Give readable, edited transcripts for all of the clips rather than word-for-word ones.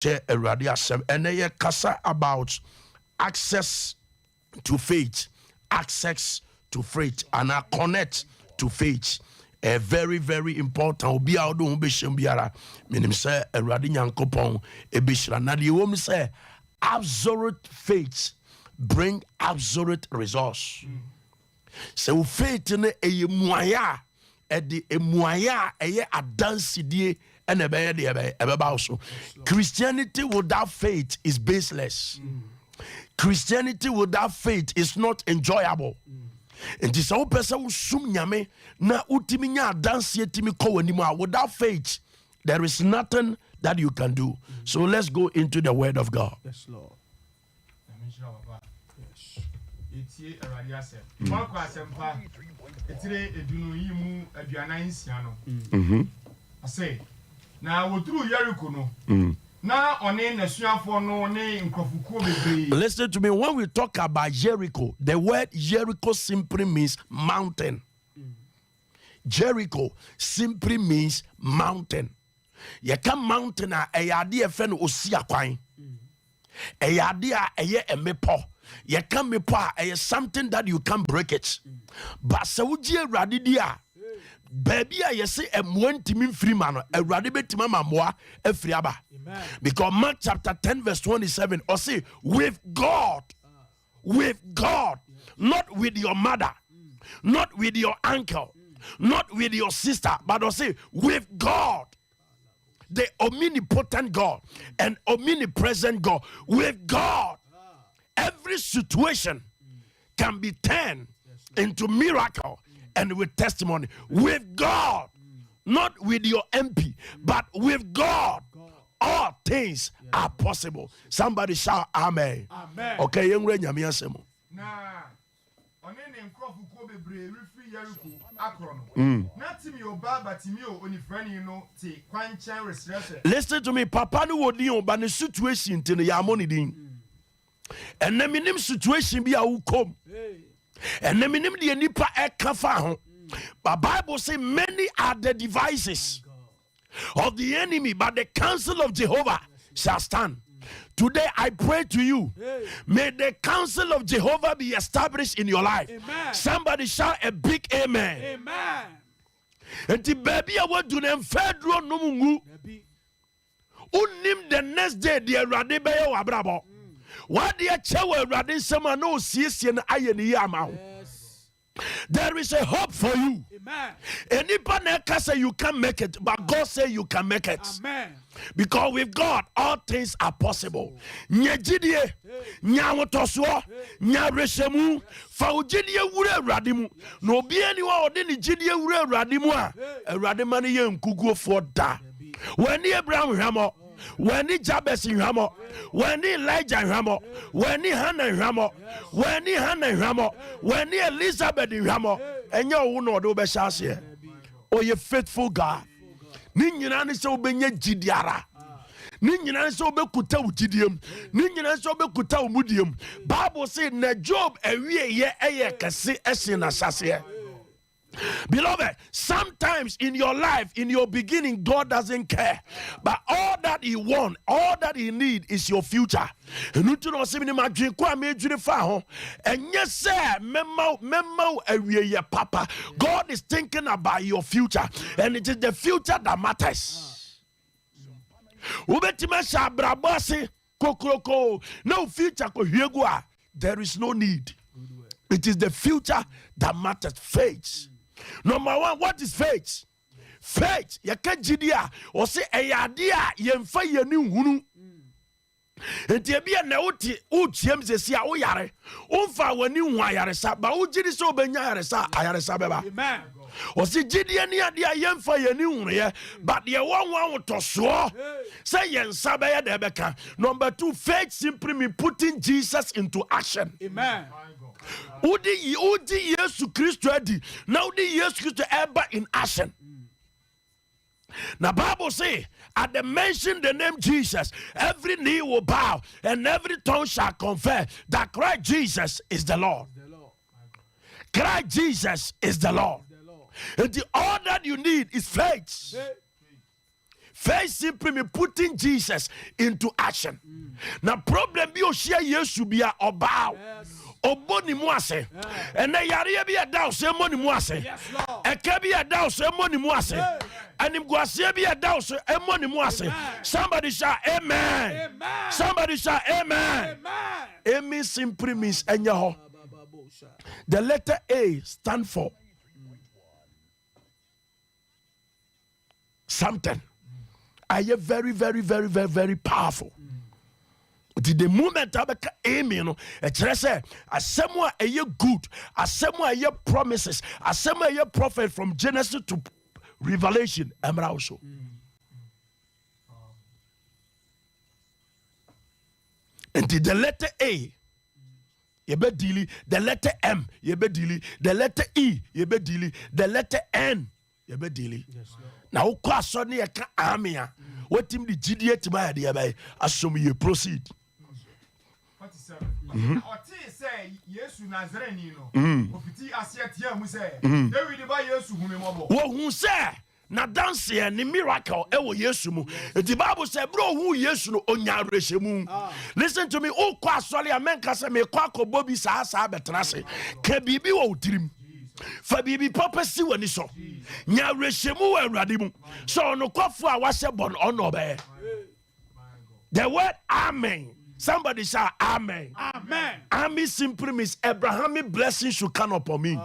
And they kasa about access to faith, access to faith, and I connect to faith. A very, very important. Obi a odo ubeshim biara. Minim say eradi nyankopon ebeshira. Na di wom say absolute faith bring absolute results. So faith ne eye muaya edi emuaya eye adansidie ene beye de ebe also. Christianity without faith is baseless. Christianity without faith is not enjoyable. And this whole person who sum nyame na utimi nya dance yetimi ko animo. Without faith, there is nothing that you can do. So let's go into the word of God. Yes, Lord. Yes. Etie awadi asem. Mako asempa. Etire edunu yimu aduana nsia no. I say, na woturu Jericho no. Listen to me. When we talk about Jericho, the word Jericho simply means mountain. Jericho simply means mountain. You can mountain a yadi efen osia kwan. A yadi a ye emepo. You can mepo a something that you can break it. But Saudi radidia. Baby, I say a mwentimi free man, a radibetima mamwa, a friaba. Because Mark chapter 10, verse 27, or say, with God, not with your mother, not with your uncle, not with your sister, but or say, with God, the omnipotent God and omnipresent God. With God, every situation can be turned into miracle. And with testimony, with God, not with your MP, but with God, all things are possible. Somebody shout amen. Amen. Okay, young Renya Miasemo. Nah, on any crop of Kobe Bray, refree Jericho, Akron. Not to me, or Baba Timio, only friend, you know, take one chance. Listen to me, Papa no wodi but the situation to the Yamoni din. And the minimum situation be a who come. And the minimum the nipa ekafa. But Bible say many are the devices of the enemy, but the counsel of Jehovah shall stand. Today I pray to you, may the counsel of Jehovah be established in your life. Amen. Somebody shout a big amen. Amen. And the baby I want to them federal no mungu. Unim the next day the rade be yo abrabo. What the chewe rade sama no siesie na ayeni yama. There is a hope for you. Amen. Anybody can say you can make it, but God say you can make it. Amen. Because with God, all things are possible. Nyejidie, nyawotoswo, nyareshemu, faujidie wure radimu. No bi anywa odini jidie wure radimu a, radimani ye nkuguo for da. When Abraham hamo, when Jabez hamo, when Elijah hamo, when Hannah hamo, when Hannah hamo, when Elizabeth hamo, and you know do be shase. Oh, you faithful God. Ni nyina ne se obenye jidiara. Ni nyina ne se obekuta udidiem. Ni nyina ne se obekuta umudiem. Bible say na Job ewie ye eye kese ese na sase. Beloved, sometimes in your life, in your beginning, God doesn't care. But all that He wants, all that He needs is your future. And yes, sir, Papa, God is thinking about your future, and it is the future that matters. No future, there is no need. It is the future that matters. Faith. Number one, what is faith? Faith, yakajidia, or say ayadia, yemfa yeni hunu. Ntebia na utiem zesia oyare. Umfa wani wayare sa, ba ujiri so benya yare sa, ayare sa beba. Amen. Or say jidia ni adia yemfa yeni hunu, but ye one to so. Say yen sabaya debeka. Number two, faith simply means putting Jesus into action. Amen. Udi Yesu Christo edi. Now the Yesu Christo ever in action. Now Bible say, at the mention the name Jesus, every knee will bow and every tongue shall confess that Christ Jesus is the Lord. Christ Jesus is the Lord. And all that you need is faith. Faith simply means putting Jesus into action. Now problem be oshia Yesu bia oba. Oboni mu ase. Ene yare bi ada o se moni mu ase. Eke bi ada o se moni mu ase. Anim guase bi ada o se moni mu ase. Somebody shout amen. Somebody shout amen. Amen simply means enya ho. The letter A stand for something. Are you very, very, very, very, very powerful? The moment I become amen, it's say as someone a year good, as someone a year promises, as someone a year prophet from Genesis to Revelation. I'm also. And the letter A, you be dealing. The letter M, you be dealing. The letter E, you be dealing. The letter N, you be dealing. Now, kwa soni eka amia. What him the GDA to my idea assume you proceed. 47. Oti say Yesu Nazarene no. Ofiti asia tia mu say. David ba Yesu humemobo. Wo hu say na dance ye ni miracle e wo Yesu mu. The Bible say bro hu Yesu no onya rehemu. Listen to me. O kwa asole amenka say me kwa kobo bi sa betra se. Ke bibi wo tirim. For bibi purpose wani so. Nya rehemu wa awurade mu. So no kwafo a wase bon ono be. The word amen. Somebody shout amen. Amen. Amen simply means Abrahamic blessing should come upon me.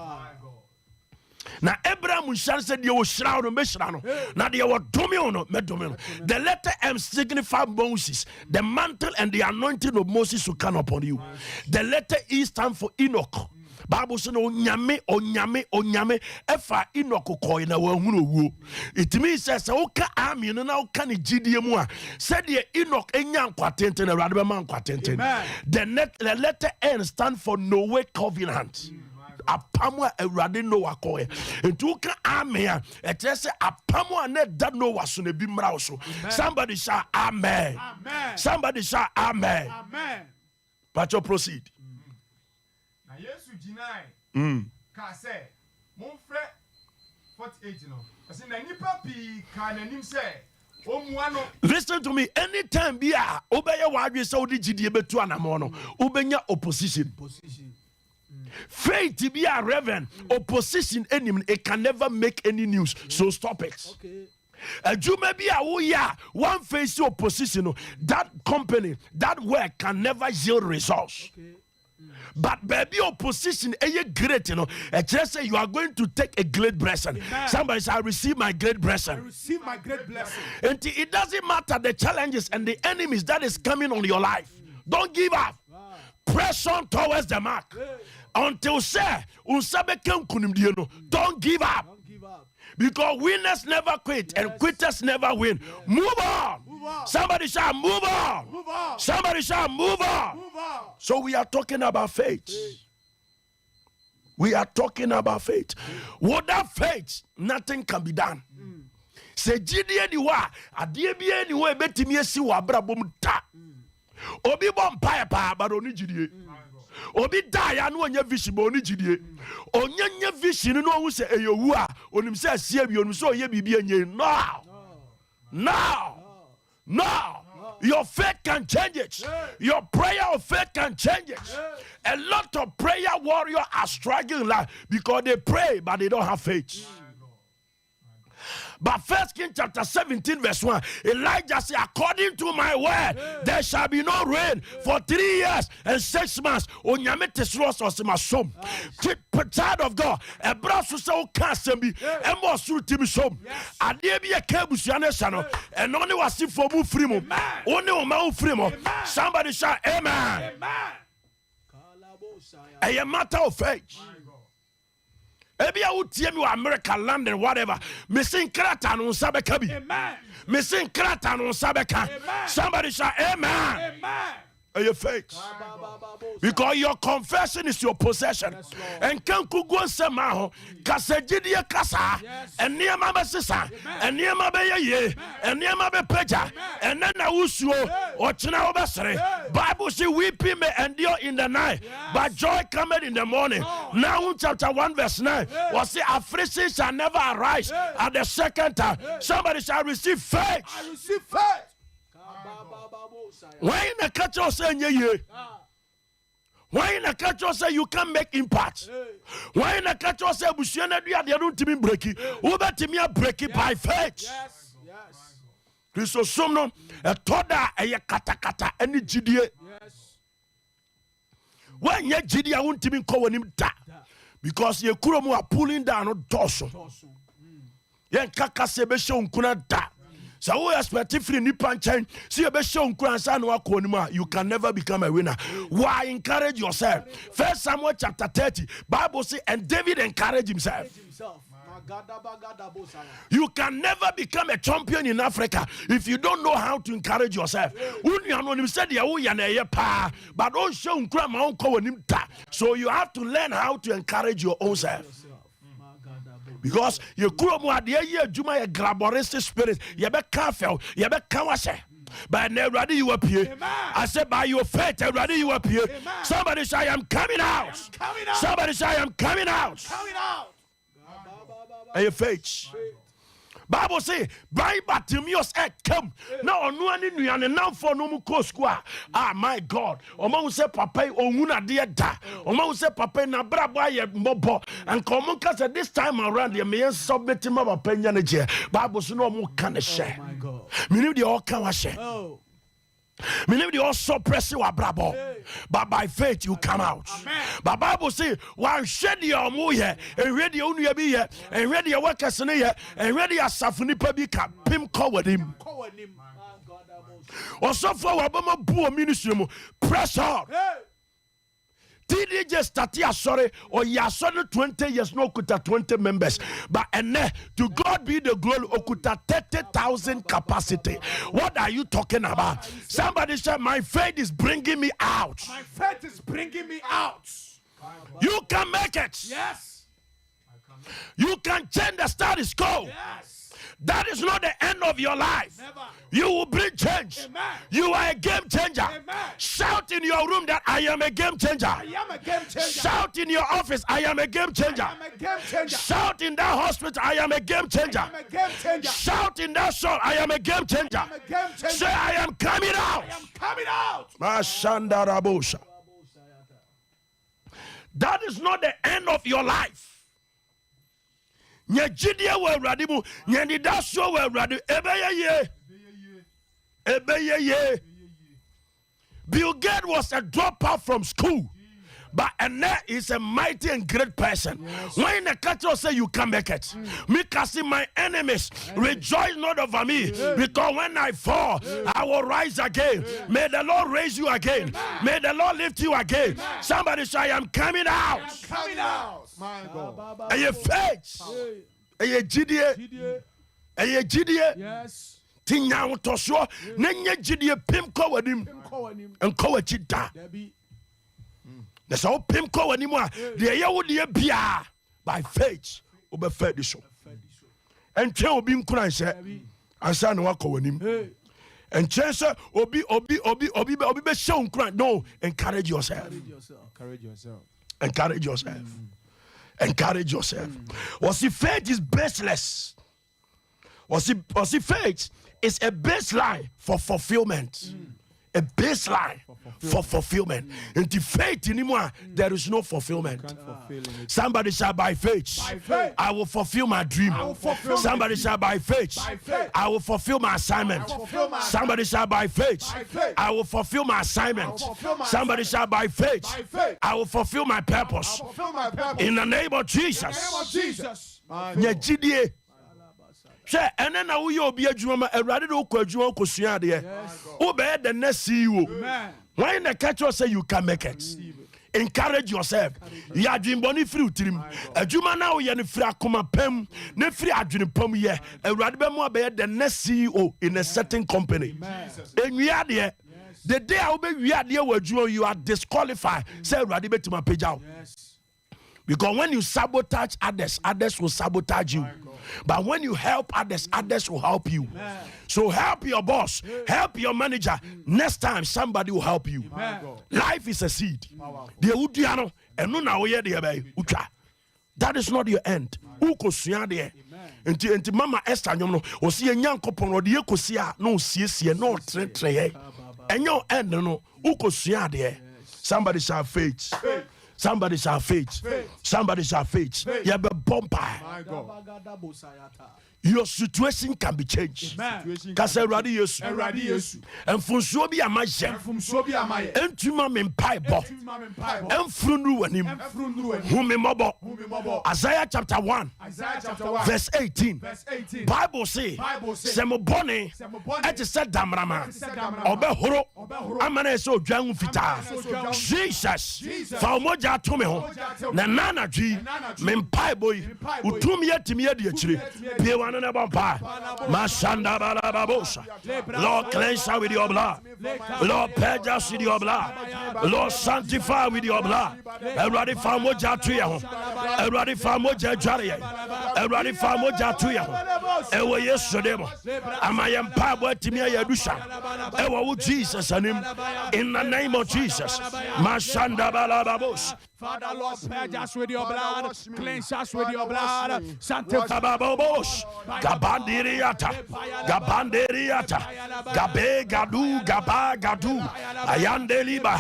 Now Abraham said you will shroud me shroud. Now they were domino me domino. The letter M signifies Moses. The mantle and the anointing of Moses will come upon you. The letter E stands for Enoch. Bible says onyame efa Enoch koy na wanhunu wuo. It means says oka ami no na oka ne gidie mu a said the Enoch enya nkwatenten na rade be man kwatenten. The letter N stand for Noah covenant. Apamo awurade Noah koy. Entu oka ami a etre se apamo na da Noah so na bi mra so. Somebody shout amen. Amen. Somebody shout amen. Amen. But you proceed. Yesu jinai ka say mon frère 48 no say na nipa pi ka nanim say omua no. Listen to me. Anytime be a obeye wadwe say odi gidie betu anamo no obenya opposition. Faith be a reverend opposition enim it can never make any news. So stop it. You may be a one face opposition. That company, that work can never yield results. But baby opposition great, you know. Just say you are going to take a great blessing. Somebody say, I receive my great blessing. I receive my great blessing. And it doesn't matter the challenges and the enemies that is coming on your life. Don't give up. Press on towards the mark. Until say, don't give up. Because winners never quit and quitters never win. Move on. Somebody shall move on. Somebody shall move on. So we are talking about faith. We are talking about faith. Without faith, nothing can be done. Say Gideon you are a dear be anyway betimi esi wa brabom ta. Obi bom pa but oni Gideon. Obi die anu onye vision bo oni Gideon. Onye vision no hu se eyowu a onim se asia bi onim se oye bibi enye. No. Your faith can change it. Your prayer of faith can change it. A lot of prayer warriors are struggling life because they pray but they don't have faith. But 1 Kings chapter 17 verse 1, Elijah said, according to my word, there shall be no rain for 3 years and 6 months. Child of God, a brasso so can't be a more suit to be some. I dare be a cabusiano, and only was if for move free. Only mouth free. Somebody shout, amen. A matter of faith. Maybe I would tell you America, London, whatever. Missing Kratan on Sabekabi. Missing Kratan on Sabeka. Somebody shout, amen. your faith. Because your confession is your possession. And can go semaho kasejidie kasa and near my sisa and near my ye and near my peja and then I usuo or china obesere. Bible say weeping may endure in the night, but joy cometh in the morning. Now chapter 1 verse 9 was say affliction shall never arise at the second time. Somebody shall receive faith. I receive faith. Why in the catch you say ye? Why in the catch you say you can make impact? Why in the catch you say bushena do they don't to break it? Who bet me break it by faith? Yes, yes. Christo somno a toda a kata any GDA. Yes. When ye GDA won't even call him da because ye kuromu are pulling down on torso. Yen kaka sebe show kuna da. So we expect if you change, see a show you can never become a winner. Why encourage yourself? First Samuel chapter 30, Bible says, and David encouraged himself. You can never become a champion in Africa if you don't know how to encourage yourself. But don't show so you have to learn how to encourage your own self. Because you could have a Juma a glamoristic spirit, you be careful, you be kawase. But now ready you appear. I said by your faith, ready you appear. Somebody say I am coming out. Somebody say I am coming out. And your faith. Bible say, by Bartimaeus come. Now no one in and now for no more square. Ah, my God. Omo say papa onuna de da. Omo say papa na braba ye mobo. And come said this time around the me submit him about penyanage. Bible say no more can share. Oh my God. Me the all can share. Oh. Meaning the also press you brabo, but by faith you come out. Amen. But Bible say, "One shed your mo here, and ready only be here, and ready your workers in here, and ready a safuni pabika pim call with him." Also for Obama Boo ministry, press on. TDJ started sorry or Yason 20 years no kuta 20 members, but and to God be the glory okuta 30,000 capacity. What are you talking about? Somebody said my faith is bringing me out. My faith is bringing me out. You can make it. Yes. You can change the status quo. Yes. That is not the end of your life. Never. You will bring change. Amen. You are a game changer. Amen. Shout in your room that I am a game changer. I am a game changer. Shout in your office, I am a game changer. I am a game changer. Shout in that hospital, I am a game changer. I am a game changer. Shout in that shop, I am a game changer. I am a game changer. Say, I am coming out. I am coming out. Mashandarabosha. That is not the end of your life. Nyajidia we radimu, nyandidasho we radimu. Ebeye. Bill Gates was a dropout from school, but Anna is a mighty and great person. Yes. When the culture say you can make it, me can see my enemies rejoice not over me, because when I fall, I will rise again. May the Lord raise you again. May the Lord lift you again. Somebody say, I am coming out. I am coming out. My God. And your faith, and your GDA, and your GDA. Yes. Tinya utosho, nenye GDA pim ko wadim, and ko wachita. That's all pim ko anymore. The Yahudi bia by faith, obe faith show. And Chen obi nkuna nse, ansa na wako wanim. And Chen se obi be show nkuna. No, encourage yourself. Encourage yourself. Encourage yourself. Encourage yourself. Was if faith is baseless? Was if faith is a baseline for fulfillment? A baseline for fulfillment. In the faith anymore, there is no fulfillment. Somebody shall by faith, I will fulfill my dream. Somebody shall by faith, I will fulfill my assignment. Somebody shall by faith, I will fulfill my assignment. Somebody shall by faith, I will fulfill my purpose. In the name of Jesus. Say, and then now you'll be a Juma, a radical Juma Kosiade. Obey the next CEO. When the catcher say you can make it, encourage yourself. You are doing bonny fruit. A Juma now, you're in free Akuma Pem, ne free Adrian Pom ye, a radical the next CEO in a certain company. And we are there. The day I will be here with you are disqualified. Say Awurade betima pagya. Yes. Because when you sabotage others, others will sabotage you. But when you help others, others will help you. Amen. So help your boss, help your manager. Next time, somebody will help you. Amen. Life is a seed. Powerful. That is not your end. Enti mama Esther nyom no osi enyankopon ode yekosia no siesie no tretre enyo end no ukosua de. Somebody shall faith. Somebody shall faith. Somebody shall faith. You be bumper. My God. Your situation can be changed. Kase Awurade Yesu. Enfunsuo bi amaje. Entuma me mpaibo. Enfrunu wanim. Humi mobo. Isaiah chapter 1. Verse 18. Bible say se mo bone eti se damrama. Obe horo. Amana se odwan fita. Jesus. Fa omoja to me ho. Na nana dwi me mpaibo yi. Utumi yetimi ye de akire. Mashanda balababosa. Lord, cleanse us with your blood. Lord, purge us with your blood. Lord, sanctify with your blood. Everybody found moja to you. Everybody found moja jari. Everybody found moja to you. Ewo yesterday. Am I empowered to me a yadusha? Ewo Jesus and him in the name of Jesus. Mashanda balababos. Father, Lord, purge us with your blood, cleanse us with your blood, sanctify. Gabandiriata, Gabe Gadu, Gaba Gadu, Ayandeliba,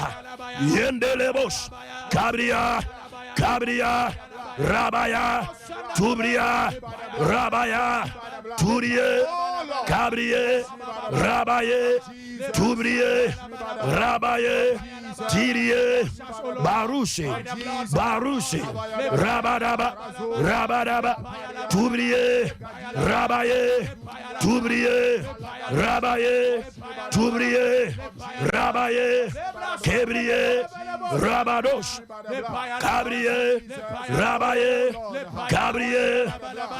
Yendelebos, Cabria, Rabaya, Tubria, Rabaya, Turie, Cabrie, Rabaye, Tubrie, Rabaye, Tirie, Barushi, Rabadaba, Tubrie, Rabaye, Tubrie, Rabaye, Kebrie, Rabadosh, Cabrie, Rabaye,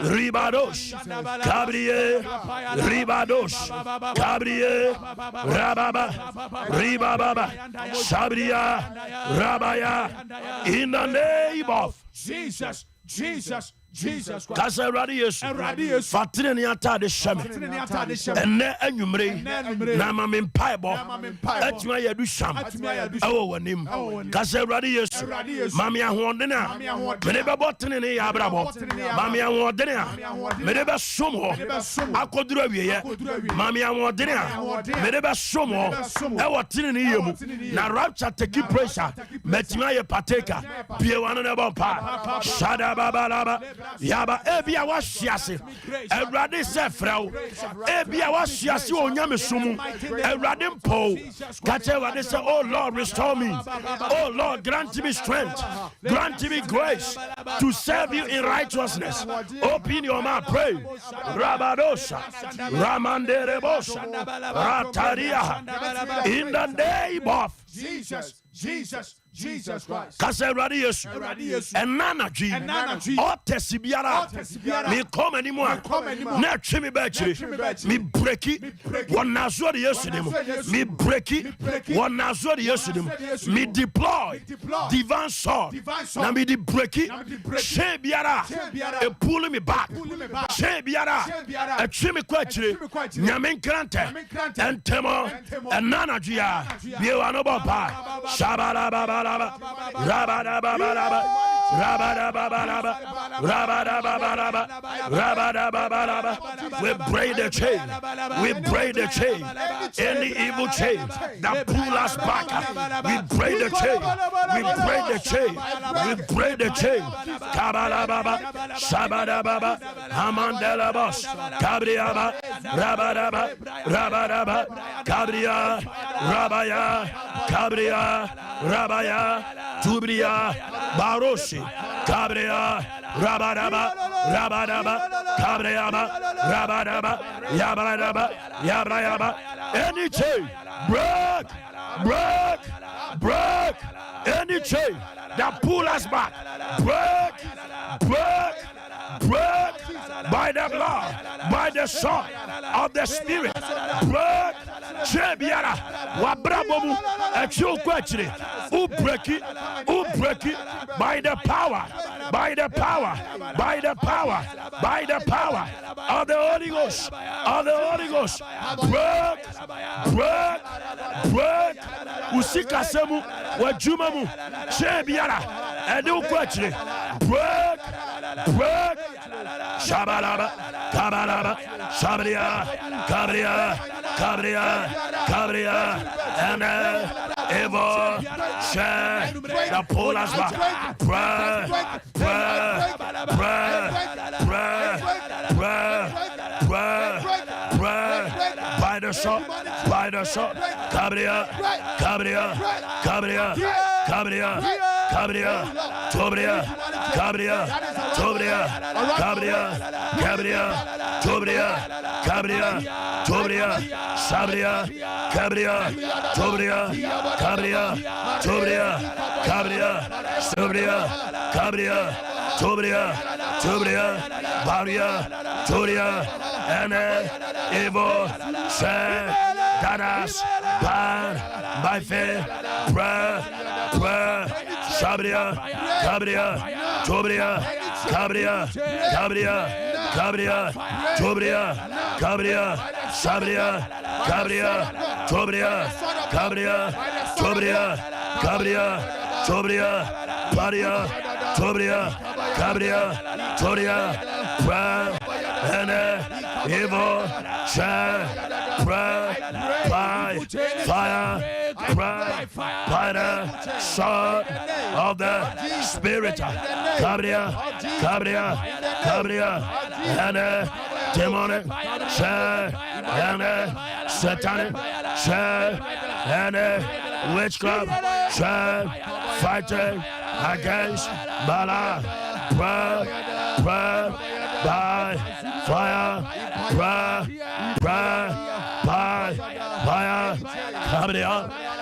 Ribadosh, Cabrie, Ribadosh, Cabrie, Rababa, Ribababa, Sabria, Rabaya, in the name of Jesus Christ. That's a radius. Fatini atade shame. And ne enumre. Nama min paibo. Etma yadu sham. Ewo wanim. That's a radius. Mami ahondena. Menebe botene ne yabrabo. Mami ahondena. Menebe somo. Akoduru awiye. Mami ahondena. Menebe somo. Ewo tini ne yemu. Na rapture take pressure. Metima ye pateka. Pie wana ne bompa. Shada baba laba. Yaba ebia wa hyiase Awurade se frɛw ebia wa hyiase onyame sumu Awurade mpo kache Awurade se oh Lord restore me oh Lord grant me strength grant me grace to serve you in righteousness open your mouth pray Rabadosha Ramanderebosha Rataria in the name of Jesus Christ. Kase Awurade Yesu. Enana dwi. Otesi biara. Me come anymore. Na twi me ba chire. Me breaki. Wonazo de Yesu dem. Me breaki. Wonazo de Yesu dem. Me deploy divine sword. Na me di breaki. She biara. E pull me back. She biara. E twi me kwa chire. Nyame nkrante. Entemo. Enana dwi a. Bie no bopa. Shabala baba. We break the chain. Any evil chain that pull us back. We break the chain. Kabala baba, Shabada baba, Hamandela boss, Kabriaba, Rabadaba, Kabria, Rabaya, Kabria, Rabaya, Tubria, Baroshi, Cabria, Rabadaba, Cabreaba, Rabadaba, Yabrayaba, any chain, break, any chain that pull us back, break, by the blood, by the sword of the Spirit, break, Chebiara, Wabrabomu, a chill question. Who break it by the power, by the power, by the power, by the power of the Holy Ghost, of the Holy Ghost. Break. Usika semu, wajumamu, Chebiara, and you question. Break. Shabalaba, Kabalaba, Shabria, Cabria, and Evo, Share, the Polas, by the shot, Cabria, and Evo, Dadas, by faith, Sabria, by the sword of the Spirit, Cabria, and demonic, and satanic, and witchcraft, fighting against Bala, by fire, by fire,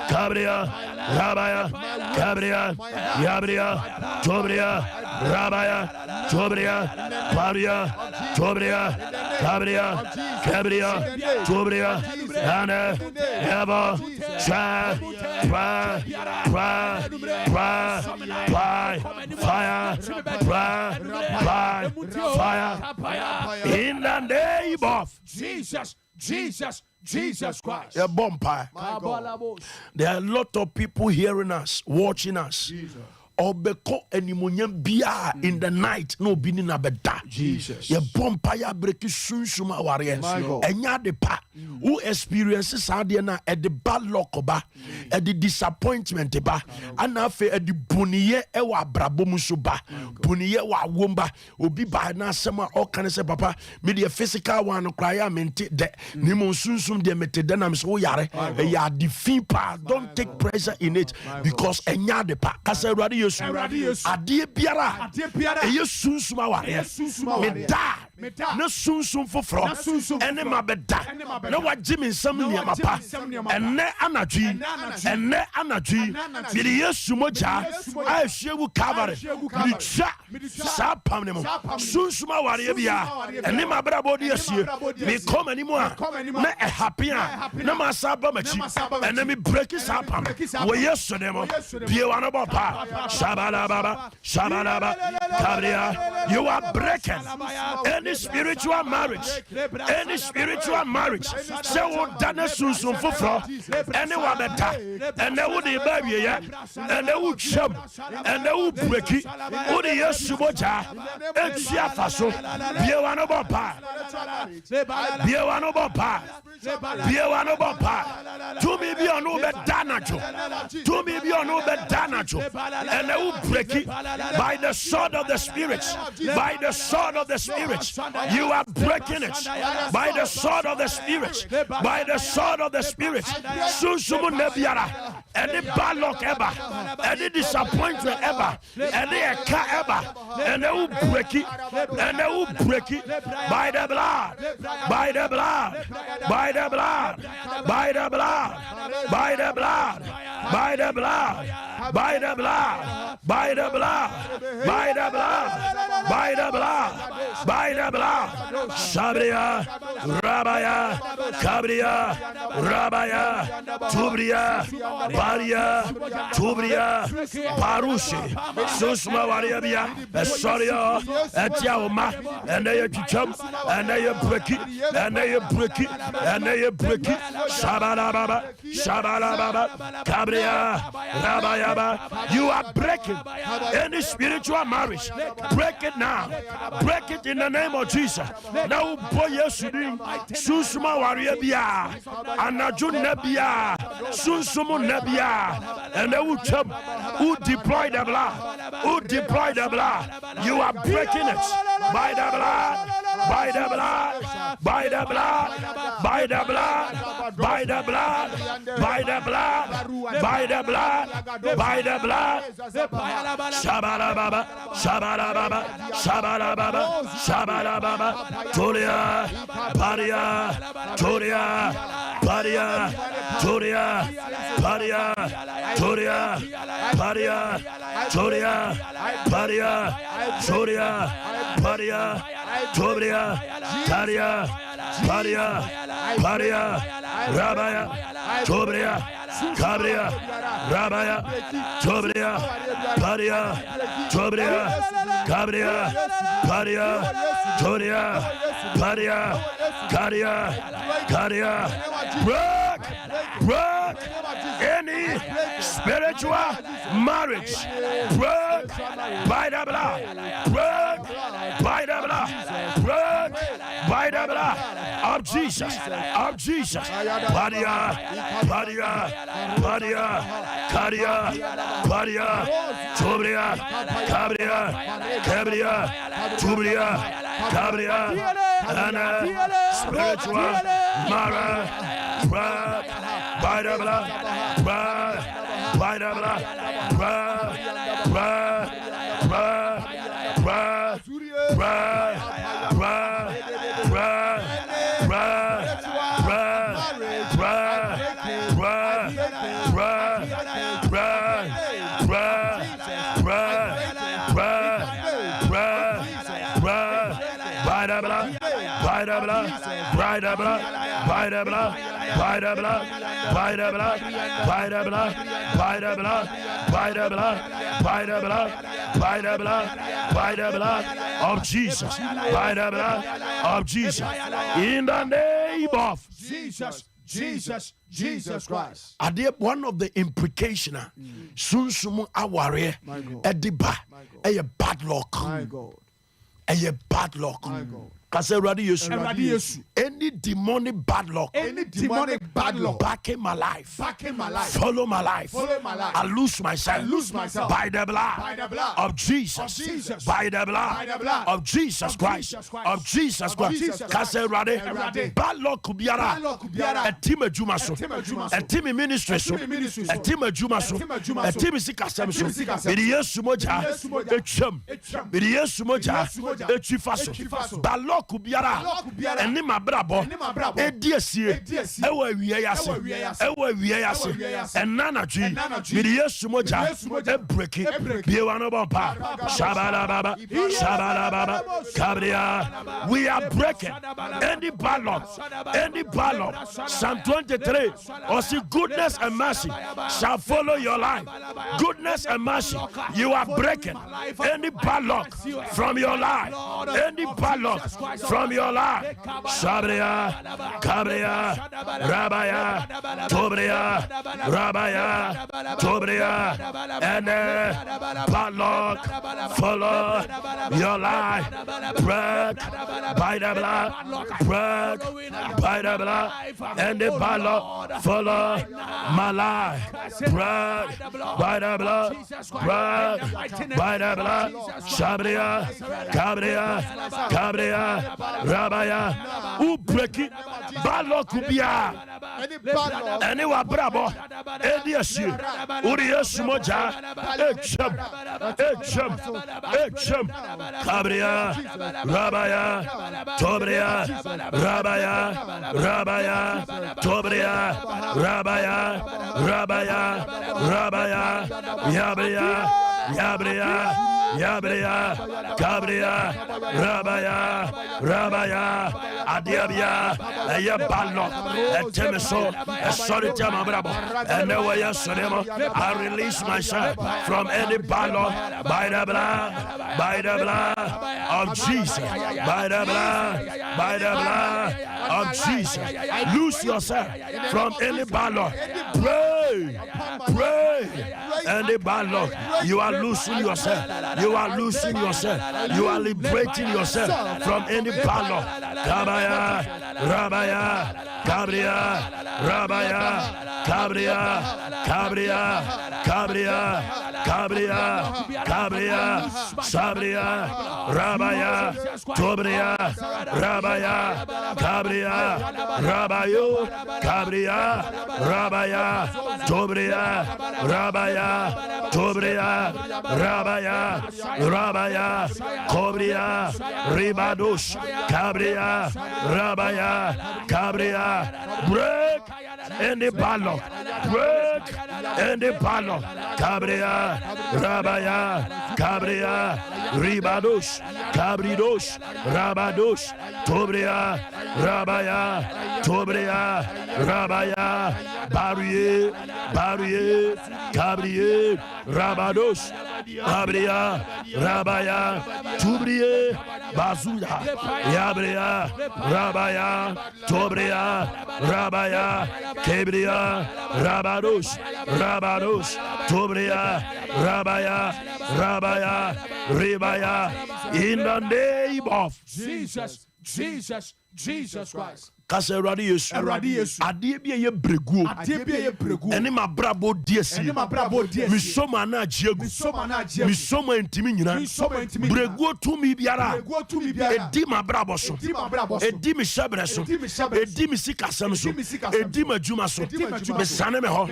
Cabria, Rabaya, Yabria, Tobria, Rabaya, Tobria, Paria, Tobria, Cabria, Tobria, and Eva, fire, in the name of Jesus Christ. A bumpire. There are a lot of people hearing us, watching us. Obeko enimonyam bia in the night no bini na beda. Jesus. Ye bumpire break sunsuma warrior. Enya de pa. Who experiences ade na e de bad luck ba, e de disappointment ba, ana fe e de boniye e wa brabom so ba. Boniye wa womba. Obi ba na asema o kan se papa, me de physical one no cry mente de. Ni mon sunsum de mete de na me so yare. E ya defeat pa. Don't take pressure in it because enya de pa. Kase Awurade Yesu. Adie biara. E sunsuma warrior. Me da. Na sunsum foforo. Ene ma beda. Na wajimi nsam niyama pa. Ene anadwi. Miri Yesu moja. A ehwewu Calvary. Miri sa pam ne mo. Sunsuma warrior bia. Ene ma bra bodi asie. Me come animo a. Na e happy a. Na ma sa ba machi. Ene me break sa pam. Wo Yesu ne mo. Bie wa no ba pa. Shabalaba. Cabria. You are breaking any spiritual marriage. Say what dana sunsum foforo. Anyone better. And they would baby and they would sham and they would break it. Would the Yesu moja. Exia faso. Bie wa no ba pa. To me be on over danajo. And they will break it by the sword of the Spirit. By the sword of the Spirit. You are breaking it by the sword of the Spirit. By the sword of the Spirit. Sunsumu nebiara. Any bad luck ever. Any disappointment ever. Any eka ever. And they will break it. By the blood. By the blood. by the blood, by the blood, by the blood, by the blood, by the blood, by the blood. Shabria, Rabaya, Kabria, Rabaya, Tubria, Baria, Tubria, Parushi, Susma Variabia, Esorio, Etiaoma, and they chum, and they break it, and they break it, and they break it. Shabalababa, Shabalababa, Kabria, Rabayaba. You are breaking any spiritual marriage. Break it now. Break it in the name of Jesus. Now, boy, yesterday, Susuma Wariabia, Anajun Nebia, Susumu Nebia, and they will chum who deploy the blood, who deploy the blood. You are breaking it by the blood, by the blood, by the blood, by the blood, by the blood, by the blood, by the blood, by the blood. Shabalababa, Shabalababa, Shabalababa, Shabalababa, Toria, Paria, Toria, Paria, Toria, Paria, Toria, Paria, Toria, Paria, Toria, Paria, Toria, Taria, Paria, Paria, Rabaya, Tobria, Cabria, Rabaya, Tobria, Paria, Tobria, Cabria, Paria, Toria, Paria, Caria, Caria, break, break any spiritual marriage, break by the blood, break by the blood, break by the blood of Jesus, of Jesus. Paria, Paria, Paria, Caria, Paria, Tobria, Cabria, Cabria, Tubria, Cabria, and spiritual marriage, break by the blood, break by the blood, break, break, break, break, break, break, break, break, by the blood, by the blood, by the blood, by the blood, by the blood, by the blood, by the blood, by the blood, by the blood, by the blood, by the blood, by the blood of Jesus, by the blood of Jesus, in the name of Jesus, Jesus, Jesus Christ. Are there one of the implication? Sunsumu aware ediba a bad luck. My God. A bad luck. My God. Any demonic bad luck, any demonic bad luck back in my life, follow my life, I lose myself, by the blood, of Jesus, by the blood, of Jesus Christ, of Jesus Christ. Bad luck kubiara, a team of Jumaso, a team in ministry, a team of Jumaso, a team of Sikasamso, it is Sumoja, a chum, it is Sumoja, a chifaso, bad luck. Kubiara eni mabrabo ediesie ewa wieyase ewa wieyase enana twi mede Yesu moja e break biewa no bompa shabala baba kabria. We are breaking any ballot, Psalm 23 or see goodness and mercy shall follow your life. Goodness and mercy, you are breaking any ballot from your life, any ballot from your life. Shabria, Cabria, Rabaya, Tobria, Rabaya, Tobria, and bad luck follow your life. Break by the blood, break by the blood, and the bad luck follow my life. Break by the blood, break by the blood. Shabria, Cabria, Cabria, rabaya, ubreki, balo kubia, ene wa brabo, ediasi, uriyesu moja, echem, kabria, rabaya, tobria, rabaya, tobria, rabaya, Yabria, Cabria, Rabaya, Adiabia, Ayabalo, Temeso, sorry, Tamabrabo, and no way, I release myself from any ballot by the blood of Jesus, by the blood of Jesus. Lose yourself from any ballot. Pray, any ballot. You are losing yourself. You are losing yourself. You are liberating yourself from any ballot. Kabaya, Rabaya, Cabria, Rabaya, Cabria, Sabria, Rabaya, Tobria, Rabaya, Cabria, Rabayo, Cabria, Rabaya, Tobria, Rabaya, Rabaya, Cobria, Ribadush, Cabria, Rabaya, break any ballot, break any ballot, Cabria, Rabaya, Ribadush, Cabridosh, Rabadush, Tobria, Rabaya, Barrier, Cabrier, Rabadosh, Abria, Rabaya, Tubrie, Bazuya, Yabria, Rabaya, Tobria, Rabaya, Kebria, Rabadosh, Tobria, Rabaya, Ribaya, in the name of Jesus Christ. Kasa Eradi Yesu. Adie bi ye bregu. Eni ma brabo diesi. Misoma na jiegu. Misoma intimi nyina. Bregu tumi biara. Edi ma brabo so. Edi mi shebre so. Edi mi sikasem so. Edi ma juma so. Mesane me ho.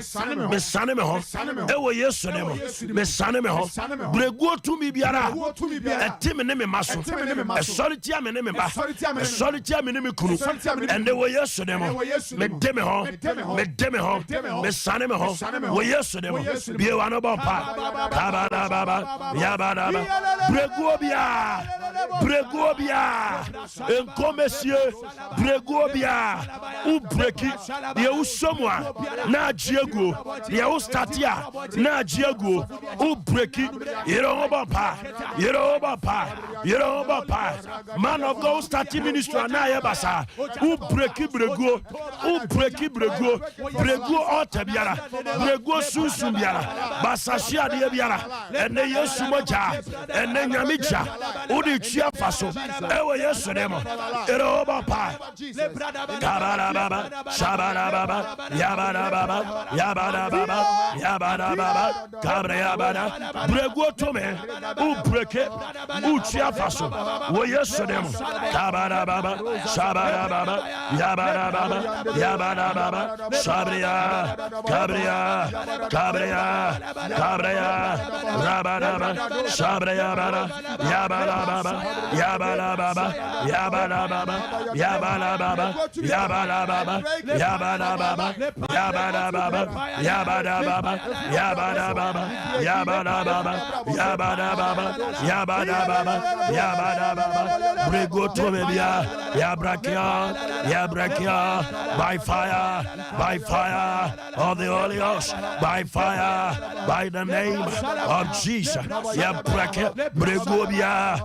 Ewo Yesu ne mo. Mesane me ho. Bregu tumi biara. Eti me ne me maso. Esoriti ame ne me ba. Esoriti ame ne me kunu. And we yesterday, me deme ho, me sane me ho, we yesterday, be one about Yabadaba, Bregobia, and Comessier, Bregobia, Ubreki, you someone, na Diego, you statia, na Diego, Ubreki, you know about man of God, stati minister, na Yabasa, Ubreki brego, Otabiara, Brego Susubiara, Basashia Diabiara, and the Yesumoja, and then Yamicha, Udi Chia Faso, Ewa Yesudemo, Eroba Pa, Kabarababa, Shabarababa, Yabadababa, Cabreabada, Brego Tome, Ubreke, Uchia Faso, Wayesudemo, Kabarababa, Shabarababa, Yabadababa, Sabria, Cabria, Rabadaba, Sabria, Yabadababa, Yabrakia, by fire of the Holy Ghost, by fire, by the name of Jesus. Yabrakia, Bregobia,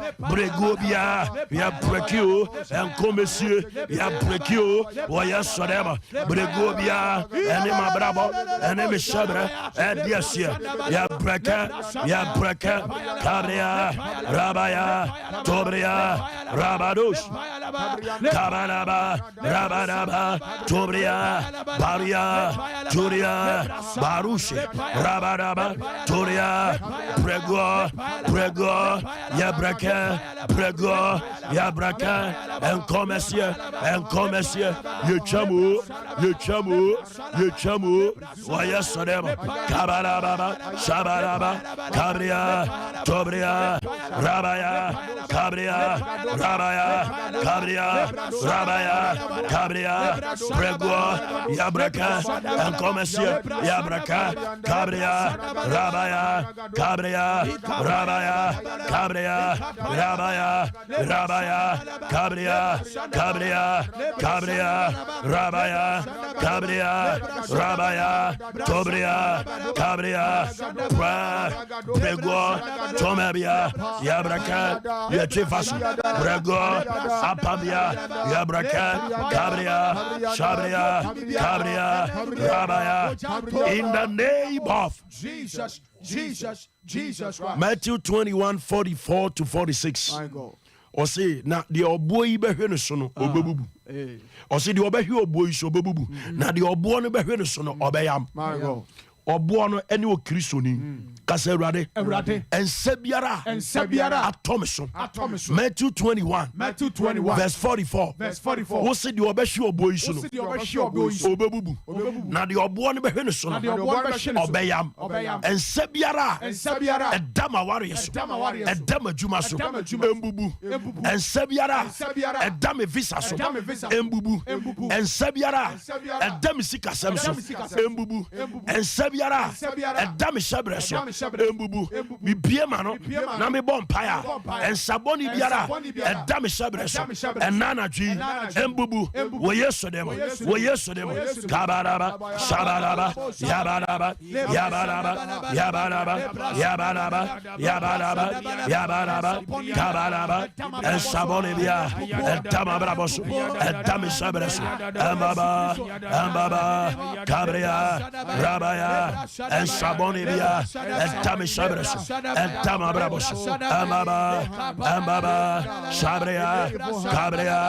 Yabrakio, and Comessieur, Yabrakio, Wayasodema, Bregobia, and Emma Bravo, and Emma Shabra, and Yesia, Yabraka, Cabria, Rabaya, Tobria, Rabadush, Kabanaba, Rabadaba, Tobria, Baria, Turia, Barushi, Rabadaba, Turia, Prego, Yabraka, Prego, Yabraka, and Commercia, Yuchamu, Wayasodem, Kabaraba, Shabaraba, Cabria, Tobria, Rabaya, Cabria, Prego, Yabraka, and Commercia, Yabraka, Cabria, Rabaya, Cabria, Tobria, Cabria, Prego, Tomabia, Yabraka, Yachifasu, Prego, Apabia, Yabraka, Cabria, Shabria, Rabaya, in the name of Jesus Christ. Matthew 21:44-46. Or say, now the oboe behenu sono obebubu. Or say the obehi oboe so obebubu. Now the oboe behenu sono obeyam. Obono any o Christoni. Kaserade. And Sebiara. Atomiso. Matthew 21. Verse 44. What said the obeshi oboe sono? Obebubu. Now the oboe behenu sono obeyam. And Sebiara. And Dama warriors. And Dama Jumaso. Embubu. And Sebiara. And Dama Visaso. Embubu. And Sebiara. And Dama Sikasamso. Embubu. And Sebiara. And Dama Shabreso. Embubu. Mi Piemano. Nami Bompire. And Saboni Biara. And Dama Shabreso. And Nana G. Embubu. Wayesodemo. Kabaraba. Shabaraba. Yabaraba. Kabaraba. And Sabonibia. And Tamabrabos. And Tamisabres. Ambaba. Cabria. Rabaya. And Sabonibia. And Tamisabres. And Tamabrabos. Ambaba. Sabria. Cabria.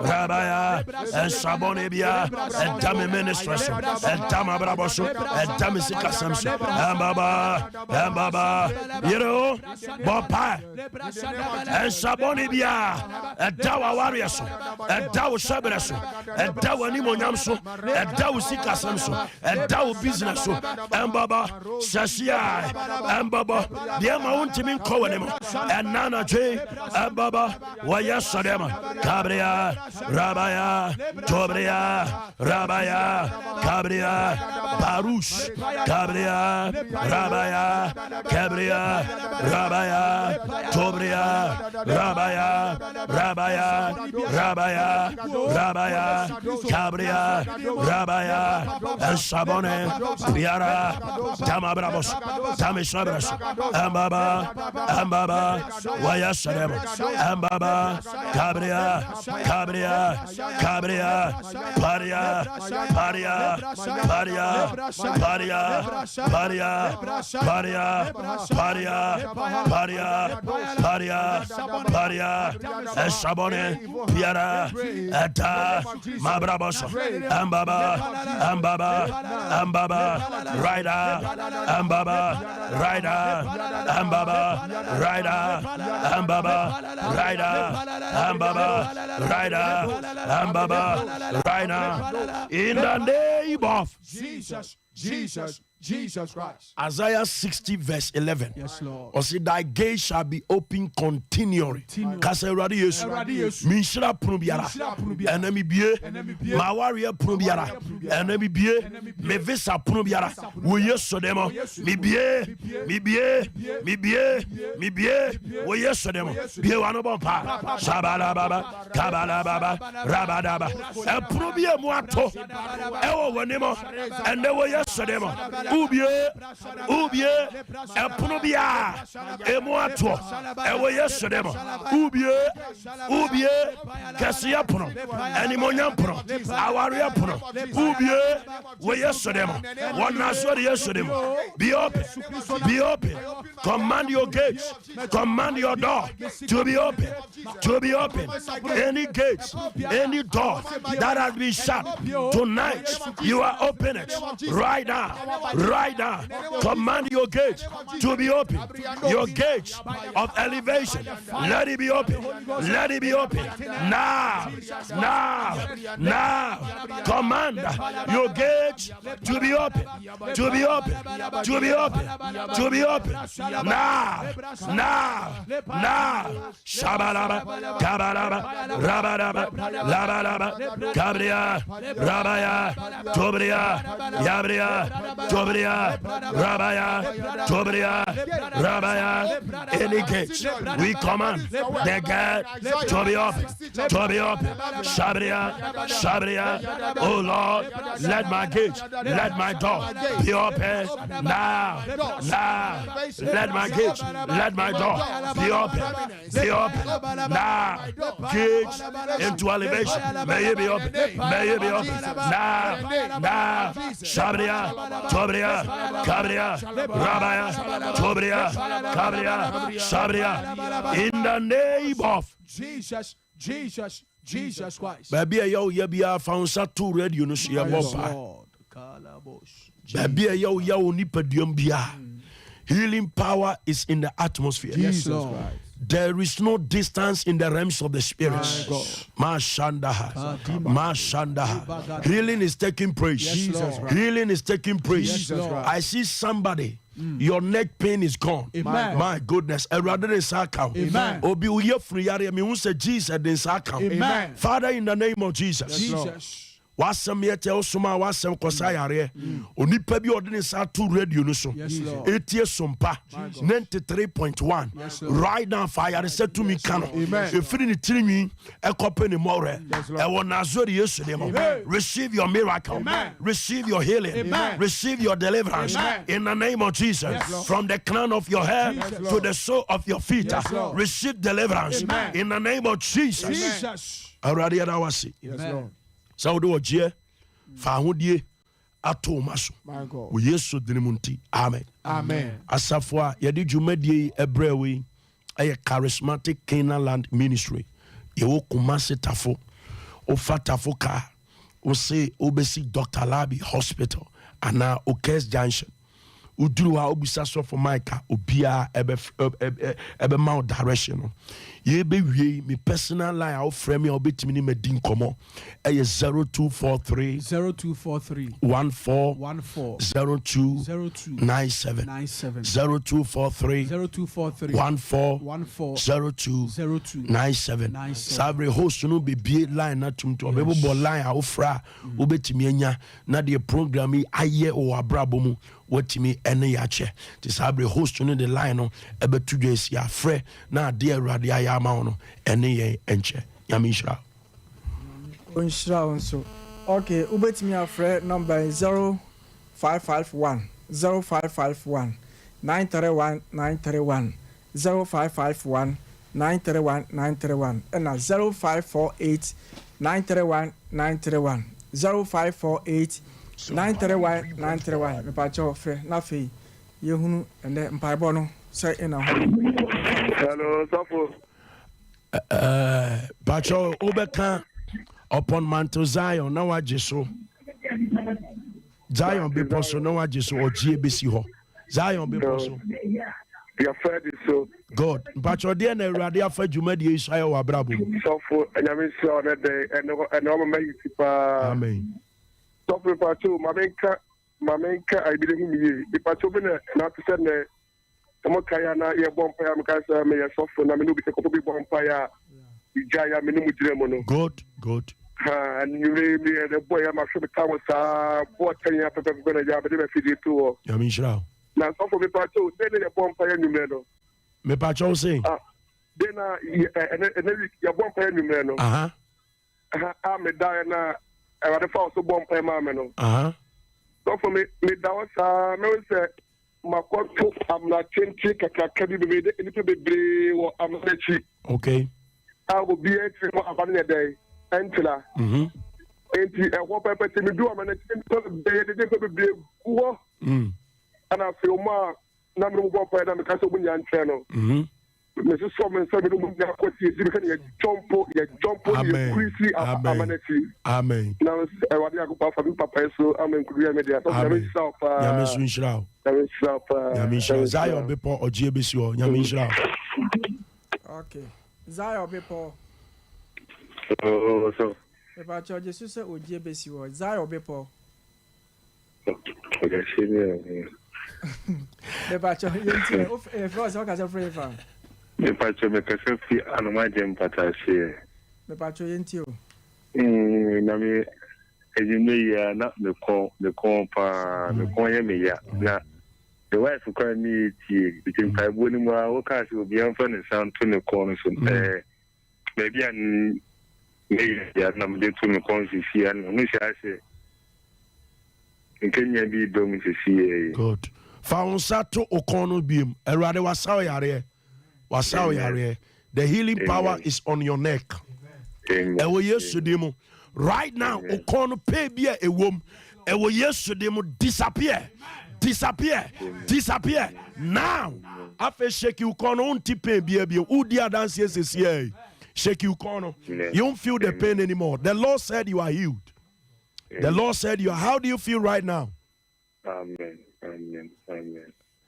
Rabaya. And Sabonibia, and Tammy Ministers, and Tamabrabosu, and Tamisikasams, and Baba, you know, Bopa, and Sabonibia, and Tawa Warriors, and Tawa Sabres, and Tawa Nimonamso, and Tawa Sikasamso, and Tawa Business, and Baba, Sasia, and Baba, the amount of Covenant, and Nana J, and Baba, Wayasadema, Cabria, Rabaya, Tobria, Rabaya, Cabria, Baruch, Cabria, Rabaya, Cabria, Rabaya, Tobria, Rabaya, Cabria, Rabaya, and Sabone, Piara, Tamabrabos, Tamisabras, and Baba, Wayasadem, and Baba, Cabria, Paria, Sabone, Piara, Eta, Mabrabos, Ambaba, Rider, Ambaba, in the name of Jesus Christ. Isaiah 60 verse 11. Yes, Lord. Or say thy gate shall be open continually. Kasa Eradi Yesu. Minshira prubiara. Enemy bie. Ma warrior prubiara. Enemy bie. Me visa prubiara. Wo yeso demo. Mi bie. Wo yeso demo. Bie wano bompa. Shabala baba. Kabala baba. Rabadaba. E prubie muato. Ewo wenemo. Ende wo yeso demo. ubie epono bia emu ato ewo yesu dem ubie kasiya pono animonyam pono awariya pono ubie we yesu dem wona so yesu dem be open command your gates, command your door to be open, any gates, any door that has been shut tonight, you are open it right now. Command your gates to be open, your gates of elevation, let it be open now. Command your gates to be open now. Shabalaba, kabalaba, rabalaba, labalaba, kabria, rabaya, tobria, yabria, tobria, rabaya, tobria, rabaya. Any gates, we command the gate to be open. Shabria, oh Lord, let my gates, let my door be open now. Let my gates, let my door be open now. Gates into elevation, may you be open now. Shabria, Tobria, Kabria, Rabaya, Tobria, Kabria, Shabria, in the name of Jesus Christ. Baby, yo, yabia found Satu radio no share wapa. Baby, yo, nipadium bia. Healing power is in the atmosphere. Yes, Lord. There is no distance in the realms of the spirits. Mashandaha. Healing is taking place. Healing is taking place. I see somebody. Your neck pain is gone. Amen. My goodness. Amen. Obi uye free yare mi unse Jesus den saka. Amen. Father, in the name of Jesus. Wasam yete osuma wasam kosa yare onipa bi odene sa to radio no so etie Sompa 93.1 right now fire say to me kano efiri ni tirinwi ekope ni more e wona azori yesu dem receive your miracle, receive your healing, receive your deliverance in the name of Jesus. From the crown of your head to the sole of your feet, receive deliverance in the name of Jesus. Already at our seat. So do je fa hodie ato maso wo yesu dinimunti amen asafo a yede dwumadie ebrewe eye charismatic Canaan land ministry ye wo Kumasi tafo o fatafo ka o se obesi Dr. Labi hospital ana o Kes Junction uduru ha obisa so for Micah obia ebe ma direction ye be wie me personal line out frame ya obetimi ni medin komo eye 0243 14 02 97 0243 14 02 97 sabre host no be bie line na tumto obebo bo line a ofra obetimi anya na de program yi aye o abrabo mu watimi ene ya che ti sabre host no the line no ebetu dwes ya frɛ na de awurade aya ma no ene ye enche yamishra onshra. Okay, ubetimi afrɛ number 0551 931 931 0551 931 931 and 0548 931 931 0548 931 931 me pa cho frɛ na fe yehunu ene mpaibo no say ina ho. Hello Sofo. Pacho obeka upon Mount Zion na waje so Zion be poso na waje so ogie besi ho Zion be poso your friend is so God Pacho de na awurade afa dwumadi Israel wa brabo Sofo anyame so na de eno ma yi pa amen. Sofo Pacho mamenka I believe him ye Pacho be na to say na tomo kaya na ye bompa ya mkasa me ya Sofo na me no bi ko bi bompa ya ijaya me no mudire mo no good and you me the boy am sure become sa boy tanya pepe go na ja be be fidi to yamishra na Sofo be Pacho de ne bompa ya numero no me Pacho say de na ya bompa ya numero no me da na I want to so bompa ma me no So for me that was no say makoto amna tenti kakaka bi be de nipa bebre wo amnachi. Okay. I will be entry mo abane day entla. Enti e wo pepe ti mi do amna tenti de bebre wo. And I feel more number one point na me ka so bunya ntwe no. Mrs. Someone said, Amen. Now, I want to go for Papa, so I'm in Korea Media. Zion before or GBC, Yamin. Okay. Zion before. Oh, so. If I charge you, sister, or GBC or Zion before. Okay, if I charge you, if I was a friend. Me pacho me kase fi anomaje mpata she. Me pacho yentio. Na me ejime ya na me kon pa me kon ye me ya. Na the wife ko ni ti bitin pa bo ni mu a wo ka se obi an fa ne san to ne kon so maybe an me ya na me to me kon si fi an no sha se. Nkenya bi do mi se fi. Good. Fa unsa to okono biem. Erade wasaw yare. The healing power is on your neck. Right now, okono pay bia a womb. Ewo yesterday disappear. Now, after shake you kono unti pay bia udia dance yes shake you kono. You don't feel the pain anymore. The Lord said you are healed. The Lord said you are. How do you feel right now? Amen.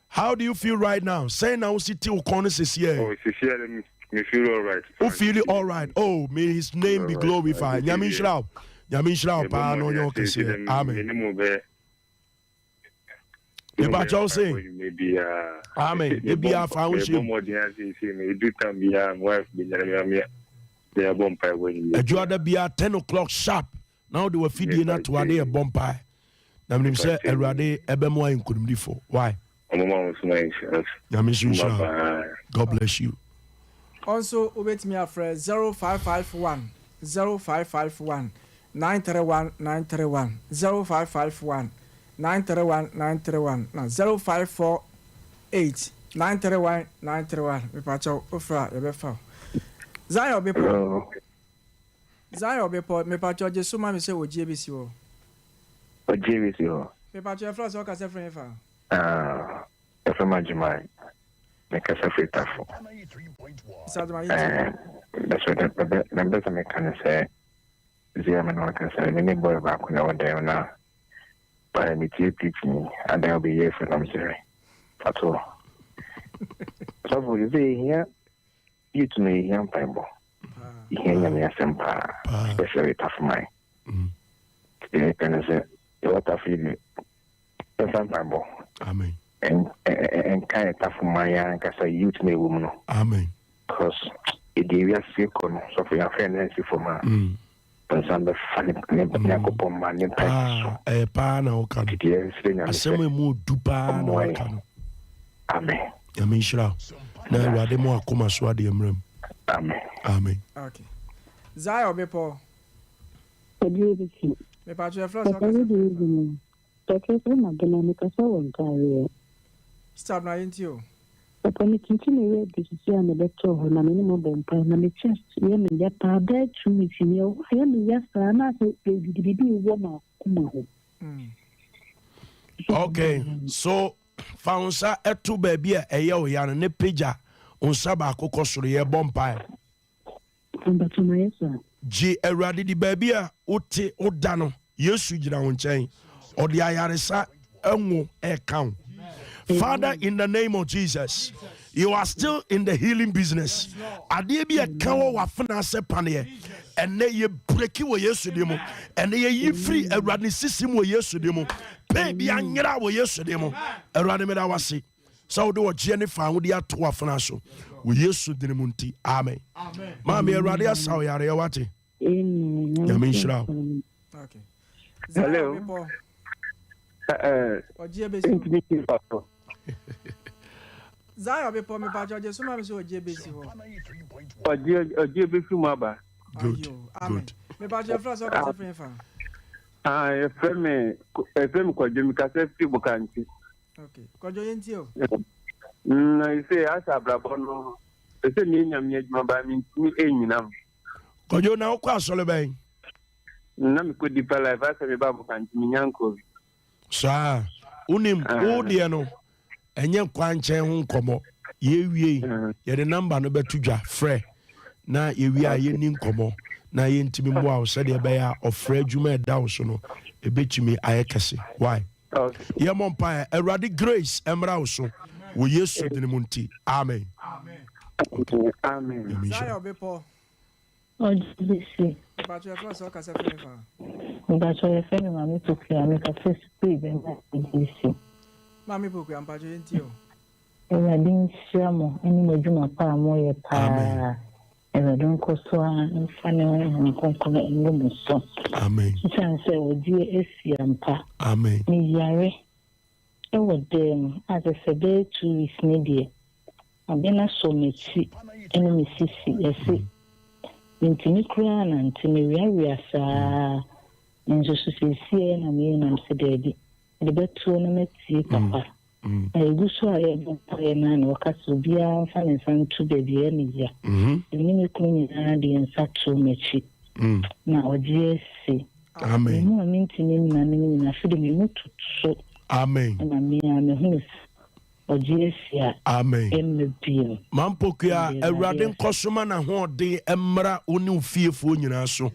How do you feel right now? Say now, city Okono says here. Oh, it's here. Me feel all right. Who feel it all right? Oh, may His name be glorified. Yamin Shrao, pa no yo kesi. Amen. Me ba cho say. Amen. E bi a fa unshi. Ejuada bi a 10 o'clock sharp. Now they were feeding na to ade e bompa. Na me say Erade ebe mo inkunimdifo. Why? God bless you. Also, wait me a friend 0551 931 931 0551 931 now 0548 931 me pacho ofra e be fa Zion bepo me pacho je suma me se wo GBC wo me pacho e fra so ka se friend fa FM Jumai, make us a free taffo. That's what the members of me can say. Ziaman can say, many boy back when I went there now. But I meet you teach me, and I'll be here for them, sir. That's all. So, for you say here, you to me, young Bible. You hear me a Sompa, especially tough mine. You can say, what I feel, the Bible. Amen. And kind of tough my young as a youth may woman. Amen. Because it gave us sick on so for your friend and for my some funny upon my name. A pan or can a semi more dupa no can. Amen. Yamin Shra. Now, I demo come swadi emrem. Amen. Okay. Zion bepo. Me pacho e flow. Stop na into. Upon the continuing to see an electro, and a minimum bomb, and a chest, young and yet, I dare 2 weeks in your I am yes, and I say, baby, woman. Okay, so found etu baby a yo yan ne pija on saba akoko soro ye bompa. But to my son. G eradi di baby a uti odano yesu jira wo nchen odi ayaresa enwo e kan. Father, in the name of Jesus, you are still in the healing business. Ade bi e kan wo wafena se pane and ye break wo yesu demo and ye free eradi system wo yesu demo. Baby anyira wo yesu demo. Eradi me da wase. So do Jennifer wo dia to wafena so. Wo yesu demo nti. Amen. Amen. Mama eradi asaw yare wate. Yamin shira. Okay. Hello. Zion bepo me pa George suma me so JBC ho. JBC maba. Good. Amen. Me pa George Francis o ka se fa. FM Kwajo Mikasa Fibu Kanti. Okay. Kwajo Yentio. I say, as a brabono, the same name, by me, Ainam. Kwajo now, Quasolabay. Nam could deeper life as a babu Kanti, Yanko. Sir, Unim, Odiano, and young Quanche home como. Ye, the number no betuja, fre. Na ye are yen como. Na yentimi mo a said ya of Fred Juma Dawson a bit me ayekasi. Why? Ye monpa Eradi Grace Emrauso. We yes to the Munti. Amen. Amen. Zayo bepo. Oh, JC. But your first work as a friend. But your friend, Mammy, to clear me a first speed and JC. Mammy Book and Pajo Yentio. And I didn't share more any more Juma Pa more pa. And I don't cause so funny and conquer in the so. Amen. She can say, oh, dear, Yampa. Amen. Me yare. I would as I said, 2 weeks media. I've been a so much enemy sissy, yes. Into me crown and to me, we are sa. And just to see, and I mean, I'm said, Daddy. The better tournament, see, Papa. I do so I am a man or castle be a fan and son to baby any year. The mini queen is and such so much. Now, JC. Amen. No, I mean to me, I mean, I should be moved to so. Amen. And I mean, I'm a horse. Or JC. Amen. Mampokia, a radin cosman and what de emra unu fearful, you know, so.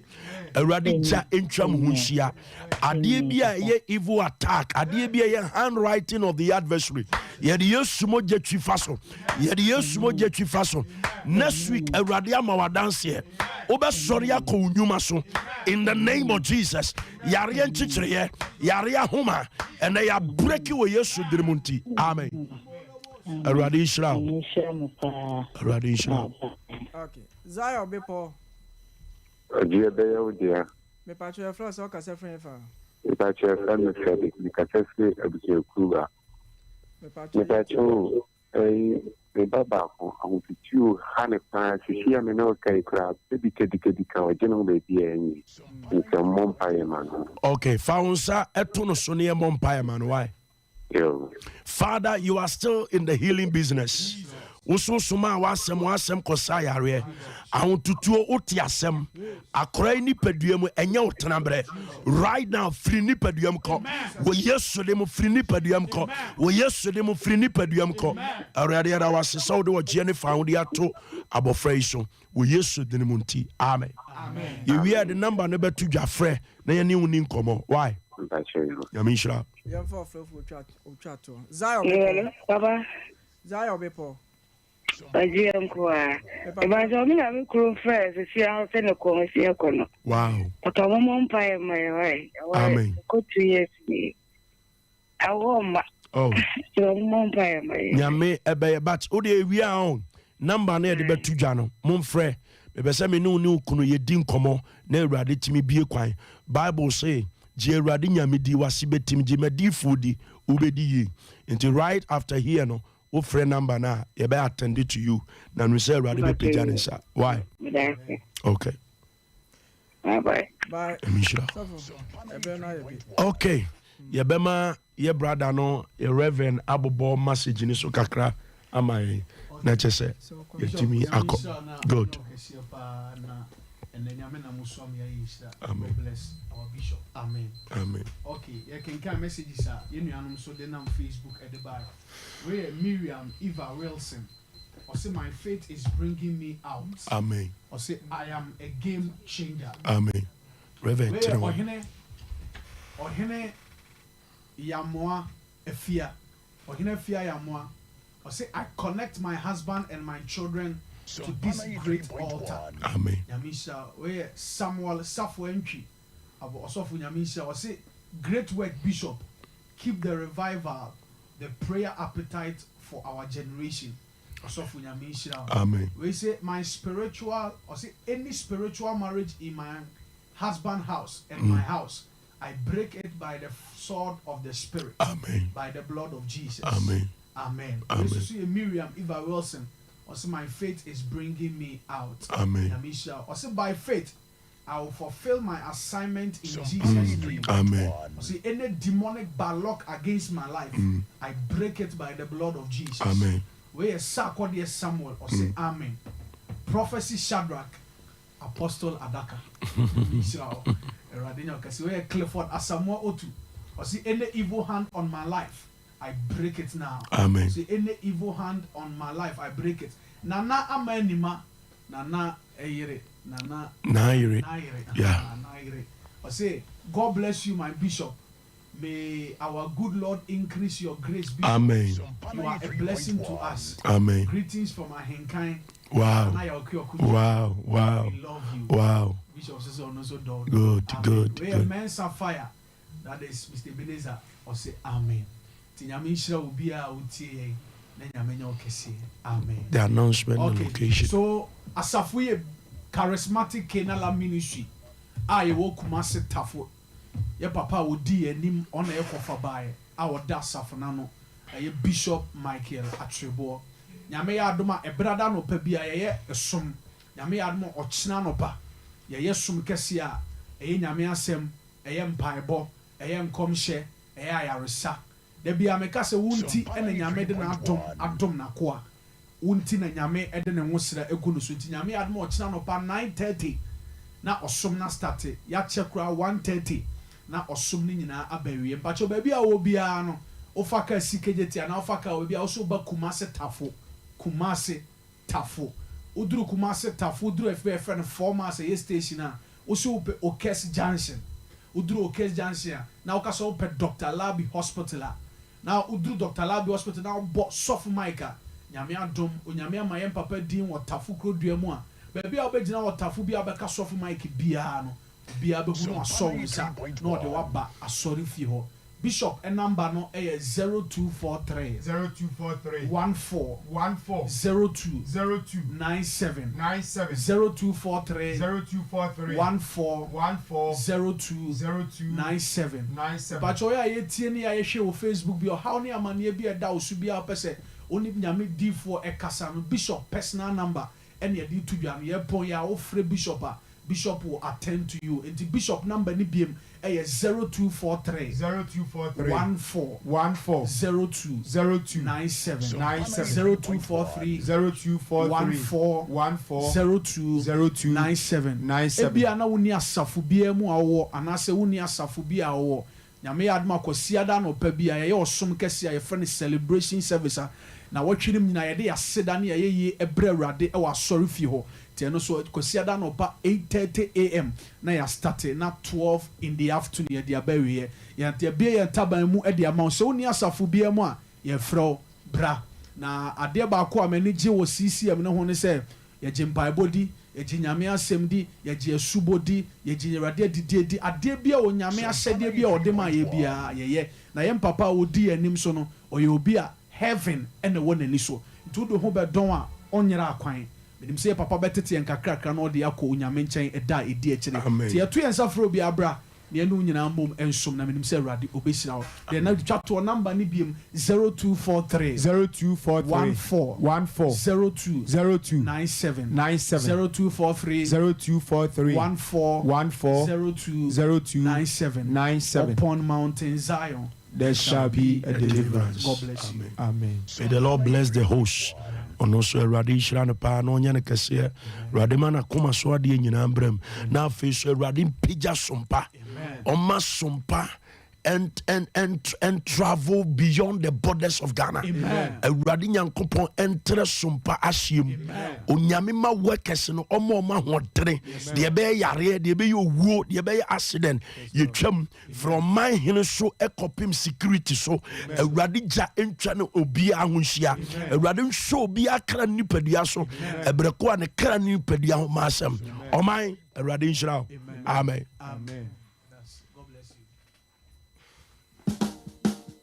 A radin ja intram hushia. Adibia ye evil attack. Adibia ye handwriting of the adversary. Yet yes sumo jetri faso. Yet yes sumo jetri faso. Next week, a radiama wa dance here. Oba soria ko unyumaso. In the name of Jesus. Yarian chichre, Yaria Homa, and they are breaking away yesu dirimunti. Amen. A radishra. Okay. Zayo bepo. Dear Bayo, dear. Me patcho your first work as a friend. If I share family credit, the catastrophe of the Kuba. Me patcho. The Baba, I will put you 100 pounds to hear me no crab, baby Kedika, general baby, and it's a Mompire man. Okay, Faunsa, Etuno Sonia Mompire man, why? Father, you are still in the healing business. Uso suma wasem kosayare. Ahuntutuo otiasem. Akora ni peduem enya otenabre. Right now, free ni peduem ko. Wo yesu de mo free ni peduem ko. Wo yesu de mo free ni peduem ko. Awurade ara wasesa wo de wo gye ne fa de ato abofra yi so. Wo yesu de ne munti. Amen. Amen. You hear the number no betu dwafre na ye ni woni nkomo. Why? Yamishra. Yam for chat. Zayo. Baba. Zayo bepo. Wow. But I won't buy my way. Amen. Go 2 years. I won't. Oh. You won't buy my. Yame ebe but ode we on number na de betu dwa no momfrɛ bebe se me no kunu ye din komo na Awurade timi bie kwan. Bible say je Awurade nyame di wase betim je madi fudi ubedi yi. Until right after here no wo friend number na ye be attend it to you na no say Awurade be pagya ne sa. Why? Okay. Bye. Bye. Okay. Ye bema ye brother no ye reverend abobo message ni so kakra amai na chese ye timi akọ. Good. Amen. Bless our bishop. Amen. Amen. Okay, you can get messages you know so then on Facebook at the back. Where Miriam Eva Wilson or say my faith is bringing me out. Amen. Or say I am a game changer. Amen. Reverend Ohene Yamoa Efia. Ohene Efia Yamoa. Or say I connect my husband and my children to this great altar. Amen. Yamisha, where Samuel Safwentri, Abo Osofu Yamisha, or say, great work, Bishop. Keep the revival, the prayer appetite for our generation. Osofu Yamisha. Amen. We say, my spiritual, or say, any spiritual marriage in my husband's house and my house, I break it by the sword of the Spirit. Amen. By the blood of Jesus. Amen. Amen. Amen. We see Miriam Eva Wilson. Also, my faith is bringing me out. Amen. Yamisha. Also, by faith, I will fulfill my assignment in Jesus' name. Amen. See, any demonic ballock against my life, I break it by the blood of Jesus. Amen. Where Samuel or say Amen. Prophecy Shadrach, Apostle Adaka. Israel. Where Clifford Asamoah Otu. Or see any evil hand on my life, I break it now. Amen. See any evil hand on my life, I break it. Nana Amenima, Nana Eyere. Nairi. Yeah. I say, God bless you, my bishop. May our good Lord increase your grace, bishop. Amen. You are a blessing to us. Amen. Greetings from Ahenkai. Wow. Wow. Wow. We love you. Wow. Bishop says, also done. Good. Good. We are men sapphire. That is Mr. Ebenezer. Or say, Amen. Tinyamisha will be our UTA. Amen. The announcement and location. So, Asafuye Charismatic Canaan ministry. I will Kumasi Tafo. Your papa would de him on a cofabai. Our Dasafanano. A Bishop Michael Atrebo. Yame Adoma, a brother no pebia, a sum. Yame Admo or Chinanopa. Yesum Kessia. A Yamia Sem. A yam piebo. A yam comshe. A yarisa. There be a mekase wunti and a yame den atom na kwa. Unti na nyame ede ne nwosra egunu so nti nyame admo ochina no pa 9:30 na osom na start ya chekura 1:30 na osom ni nyina abawie mpacho ba bia wo bia no ofaka sikejeti na ofaka wo bia oso ba kumase tafo uduru kumase tafo uduru FF no former say station na oso pe Okes Junction uduru Okes Junction na okaso pe Dr. Labi Hospital na uduru Dr. Labi Hospital na bo soft Micah nyame adom onyame amaye papa din wotafu krodua mu a ba bia obegina wotafu bia beka sofu mic bia no bia be hu no aso nsa na ode waba asori fi ho bishop number no 0243 14 02 97 0243 14 02 97 but oya yetie ni ya yehwe wo Facebook bi o how ne amane bi eda osu bia pese only nyame D4 ekasa no bishop personal number and ye di to dwan ye pon ya wo free bishop a bishop will attend to you and the bishop number ni biem 0243 14 02 97 0243 14 97 ebia na woni asafo bia mu awo anase woni asafo bia awo nyame adma kwasiada no pa bia ye osom kese ye friend celebration service na watwirim nyina ye de aseda na ye ebre awrade e wa sorry fi ho te no so kwasiada no pa 8:30 am na ya start na 12 in the afternoon ye de abawie ye te bia ye taban mu e de ama so woni asafo bia mu a ye frɛ bra na ade ba ko amani gye wo CCM ne ho ne se ye gimpai body ye nyame asem di ye gye asubodi ye gye awrade adidi ade bia o nyame asede bia o de ma ye bia ye na ye papa odi anim so no o ye obi a heaven and the one and so to do ho be don a onyera akwan menim say papa betete en kakrakra na ode akọ onyame nchen eda edi akire ti eto en safro bi abra ne enu nyina mbom ensom na menim say awrade obesira wo de na twa to number ni biem 0243 14 02 97 0243 14 02 upon Mountain Zion there shall be a deliverance. God bless you. Amen. May the Lord bless the host. Ono so Awurade hyira no pa no nya ne kese Awurade ma na koma so ade nyina mbram na afi so Awurade mpija sompa oma sompa and travel beyond the borders of Ghana. Awurade nyankopon entre sompa ahyem onyame ma workers no omo hodere de be yare de be owuo de be accident yetwam from my hin so ekopim security so Awurade ja entwa ne obi ahonhia Awurade nhwo obi akra nipadua so ebreko ne kra nipadua ho masem oman Awurade nhyira. Amen.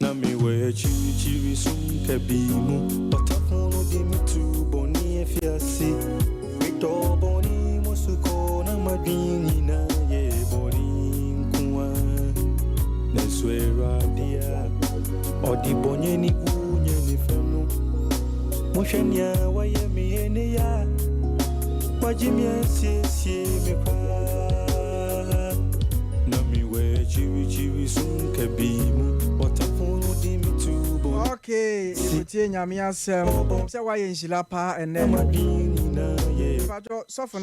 Na me we chiri sum kebimu otafono di mitu boni efiasi mito boni musuko na madini na ye boni kuwa na swera dia odi bonye ni unye ni fenu moshenya wa ye mi ene ya wajimia sie me kwa Okay, ebutie nyame asem. Se wa ye nhila pa ene. Pajo sofo